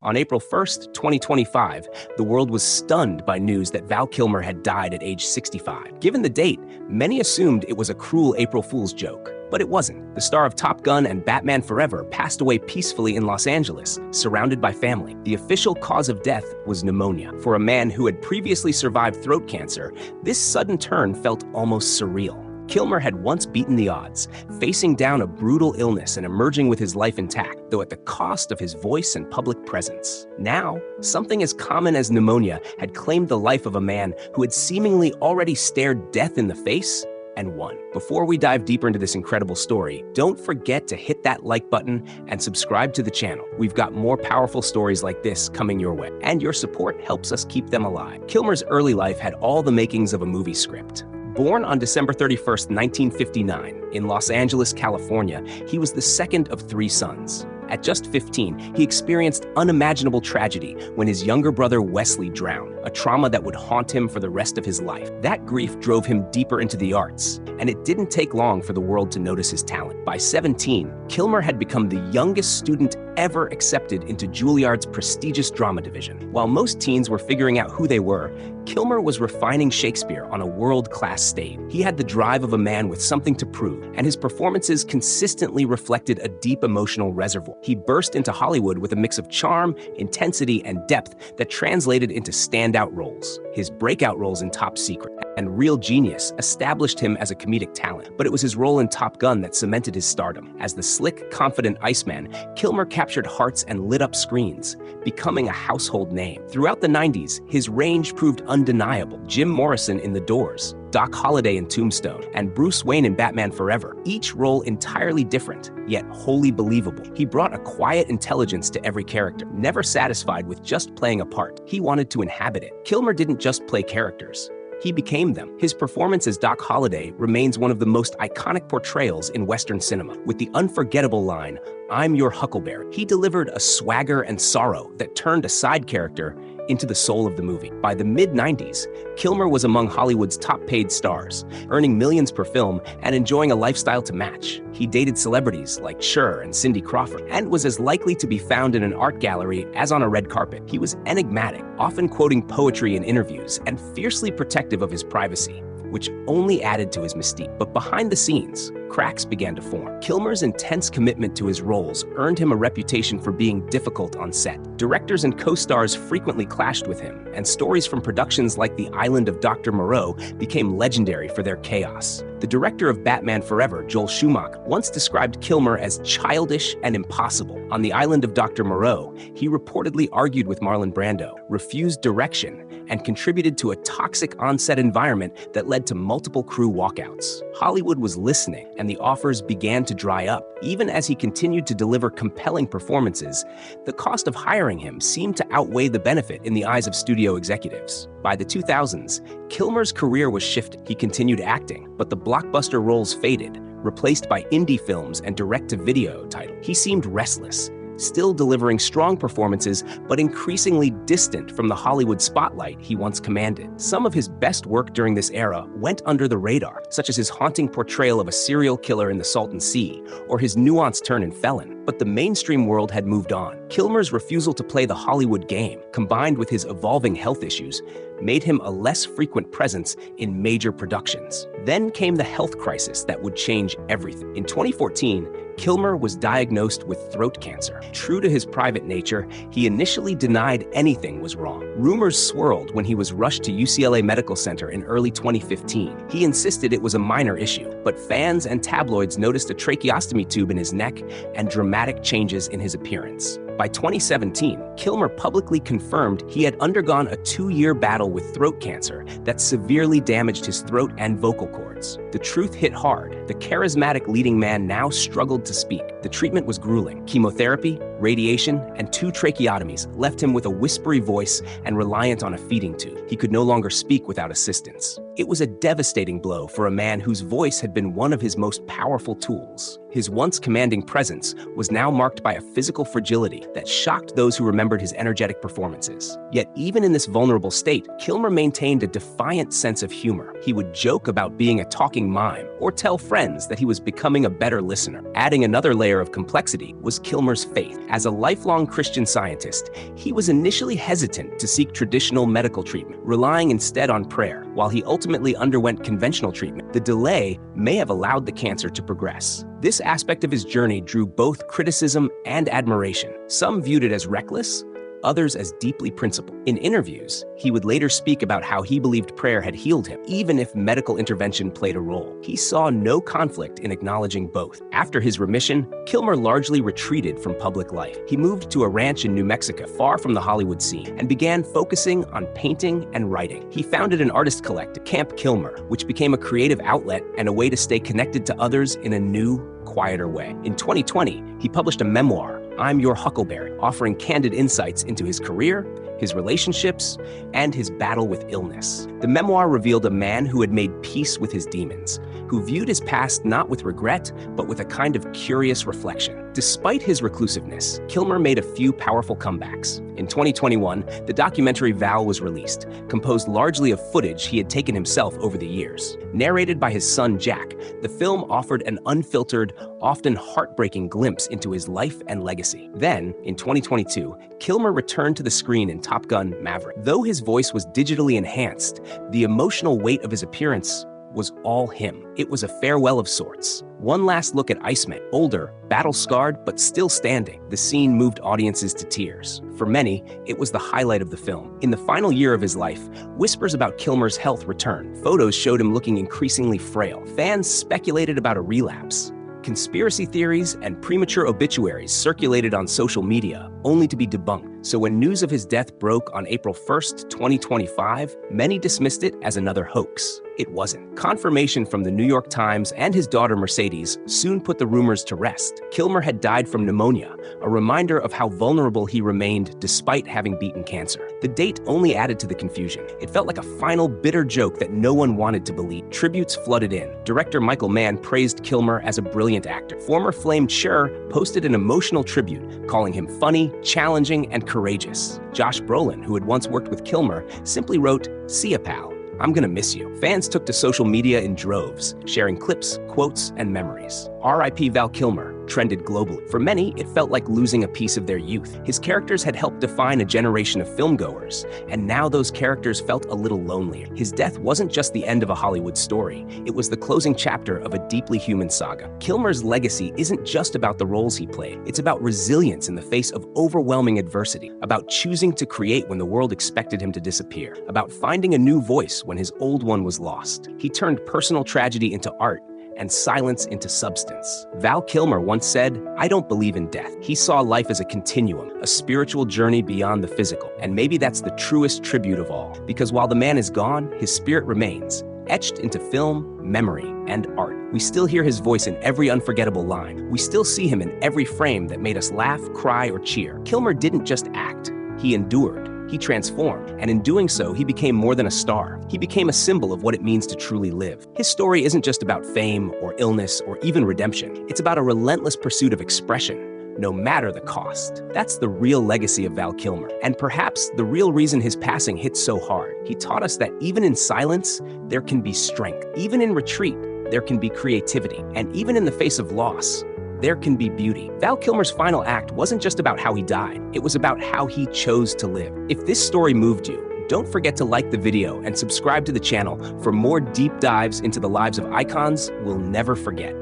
On April 1st, 2025, the world was stunned by news that Val Kilmer had died at age 65. Given the date, many assumed it was a cruel April Fool's joke. But it wasn't. The star of Top Gun and Batman Forever passed away peacefully in Los Angeles, surrounded by family. The official cause of death was pneumonia. For a man who had previously survived throat cancer, this sudden turn felt almost surreal. Kilmer had once beaten the odds, facing down a brutal illness and emerging with his life intact, though at the cost of his voice and public presence. Now, something as common as pneumonia had claimed the life of a man who had seemingly already stared death in the face and won. Before we dive deeper into this incredible story, don't forget to hit that like button and subscribe to the channel. We've got more powerful stories like this coming your way, and your support helps us keep them alive. Kilmer's early life had all the makings of a movie script. Born on December 31st, 1959, in Los Angeles, California, he was the second of three sons. At just 15, he experienced unimaginable tragedy when his younger brother Wesley drowned, a trauma that would haunt him for the rest of his life. That grief drove him deeper into the arts, and it didn't take long for the world to notice his talent. By 17, Kilmer had become the youngest student ever accepted into Juilliard's prestigious drama division. While most teens were figuring out who they were, Kilmer was refining Shakespeare on a world-class stage. He had the drive of a man with something to prove, and his performances consistently reflected a deep emotional reservoir. He burst into Hollywood with a mix of charm, intensity, and depth that translated into standout roles. His breakout roles in Top Secret and Real Genius established him as a comedic talent, but it was his role in Top Gun that cemented his stardom. As the slick, confident Iceman, Kilmer captured hearts and lit up screens, becoming a household name. Throughout the 90s, his range proved undeniable. Jim Morrison in The Doors, Doc Holliday in Tombstone, and Bruce Wayne in Batman Forever, each role entirely different, yet wholly believable. He brought a quiet intelligence to every character, never satisfied with just playing a part. He wanted to inhabit it. Kilmer didn't just play characters. He became them. His performance as Doc Holliday remains one of the most iconic portrayals in Western cinema. With the unforgettable line, "I'm your Huckleberry," he delivered a swagger and sorrow that turned a side character into the soul of the movie. By the mid-90s, Kilmer was among Hollywood's top-paid stars, earning millions per film and enjoying a lifestyle to match. He dated celebrities like Cher and Cindy Crawford, and was as likely to be found in an art gallery as on a red carpet. He was enigmatic, often quoting poetry in interviews, and fiercely protective of his privacy, which only added to his mystique. But behind the scenes, cracks began to form. Kilmer's intense commitment to his roles earned him a reputation for being difficult on set. Directors and co-stars frequently clashed with him, and stories from productions like The Island of Dr. Moreau became legendary for their chaos. The director of Batman Forever, Joel Schumacher, once described Kilmer as childish and impossible. On The Island of Dr. Moreau, he reportedly argued with Marlon Brando, refused direction, and contributed to a toxic on-set environment that led to multiple crew walkouts. Hollywood was listening, and the offers began to dry up. Even as he continued to deliver compelling performances, the cost of hiring him seemed to outweigh the benefit in the eyes of studio executives. By the 2000s, Kilmer's career was shifting. He continued acting, but the blockbuster roles faded, replaced by indie films and direct-to-video titles. He seemed restless, still delivering strong performances, but increasingly distant from the Hollywood spotlight he once commanded. Some of his best work during this era went under the radar, such as his haunting portrayal of a serial killer in The Salton Sea, or his nuanced turn in Felon. But the mainstream world had moved on. Kilmer's refusal to play the Hollywood game, combined with his evolving health issues, made him a less frequent presence in major productions. Then came the health crisis that would change everything. In 2014, Kilmer was diagnosed with throat cancer. True to his private nature, he initially denied anything was wrong. Rumors swirled when he was rushed to UCLA Medical Center in early 2015. He insisted it was a minor issue, but fans and tabloids noticed a tracheostomy tube in his neck and dramatic changes in his appearance. By 2017, Kilmer publicly confirmed he had undergone a 2-year battle with throat cancer that severely damaged his throat and vocal cords. The truth hit hard. The charismatic leading man now struggled to speak. The treatment was grueling. Chemotherapy, radiation, and 2 tracheotomies left him with a whispery voice and reliant on a feeding tube. He could no longer speak without assistance. It was a devastating blow for a man whose voice had been one of his most powerful tools. His once commanding presence was now marked by a physical fragility that shocked those who remembered his energetic performances. Yet even in this vulnerable state, Kilmer maintained a defiant sense of humor. He would joke about being a talking mime or tell friends that he was becoming a better listener. Adding another layer of complexity was Kilmer's faith. As a lifelong Christian Scientist, he was initially hesitant to seek traditional medical treatment, relying instead on prayer. While he ultimately underwent conventional treatment, the delay may have allowed the cancer to progress. This aspect of his journey drew both criticism and admiration. Some viewed it as reckless, others as deeply principled. In interviews, he would later speak about how he believed prayer had healed him, even if medical intervention played a role. He saw no conflict in acknowledging both. After his remission, Kilmer largely retreated from public life. He moved to a ranch in New Mexico, far from the Hollywood scene, and began focusing on painting and writing. He founded an artist collective, Camp Kilmer, which became a creative outlet and a way to stay connected to others in a new, quieter way. In 2020, he published a memoir, I'm Your Huckleberry, offering candid insights into his career, his relationships, and his battle with illness. The memoir revealed a man who had made peace with his demons, who viewed his past not with regret, but with a kind of curious reflection. Despite his reclusiveness, Kilmer made a few powerful comebacks. In 2021, the documentary Val was released, composed largely of footage he had taken himself over the years. Narrated by his son Jack, the film offered an unfiltered, often heartbreaking glimpse into his life and legacy. Then, in 2022, Kilmer returned to the screen in Top Gun: Maverick. Though his voice was digitally enhanced, the emotional weight of his appearance was all him. It was a farewell of sorts. One last look at Iceman, older, battle-scarred, but still standing. The scene moved audiences to tears. For many, it was the highlight of the film. In the final year of his life, whispers about Kilmer's health returned. Photos showed him looking increasingly frail. Fans speculated about a relapse. Conspiracy theories and premature obituaries circulated on social media, only to be debunked. So when news of his death broke on April 1st, 2025, many dismissed it as another hoax. It wasn't. Confirmation from the New York Times and his daughter Mercedes soon put the rumors to rest. Kilmer had died from pneumonia, a reminder of how vulnerable he remained despite having beaten cancer. The date only added to the confusion. It felt like a final bitter joke that no one wanted to believe. Tributes flooded in. Director Michael Mann praised Kilmer as a brilliant actor. Former Flame Cher posted an emotional tribute, calling him funny, challenging, and courageous. Josh Brolin, who had once worked with Kilmer, simply wrote, "See ya, pal. I'm gonna miss you." Fans took to social media in droves, sharing clips, quotes, and memories. R.I.P. Val Kilmer trended globally. For many, it felt like losing a piece of their youth. His characters had helped define a generation of filmgoers, and now those characters felt a little lonelier. His death wasn't just the end of a Hollywood story, it was the closing chapter of a deeply human saga. Kilmer's legacy isn't just about the roles he played, it's about resilience in the face of overwhelming adversity, about choosing to create when the world expected him to disappear, about finding a new voice when his old one was lost. He turned personal tragedy into art, and silence into substance. Val Kilmer once said, "I don't believe in death." He saw life as a continuum, a spiritual journey beyond the physical. And maybe that's the truest tribute of all, because while the man is gone, his spirit remains, etched into film, memory, and art. We still hear his voice in every unforgettable line. We still see him in every frame that made us laugh, cry, or cheer. Kilmer didn't just act, he endured. He transformed, and in doing so, he became more than a star. He became a symbol of what it means to truly live. His story isn't just about fame or illness or even redemption. It's about a relentless pursuit of expression, no matter the cost. That's the real legacy of Val Kilmer, and perhaps the real reason his passing hit so hard. He taught us that even in silence, there can be strength. Even in retreat, there can be creativity. And even in the face of loss, there can be beauty. Val Kilmer's final act wasn't just about how he died, it was about how he chose to live. If this story moved you, don't forget to like the video and subscribe to the channel for more deep dives into the lives of icons we'll never forget.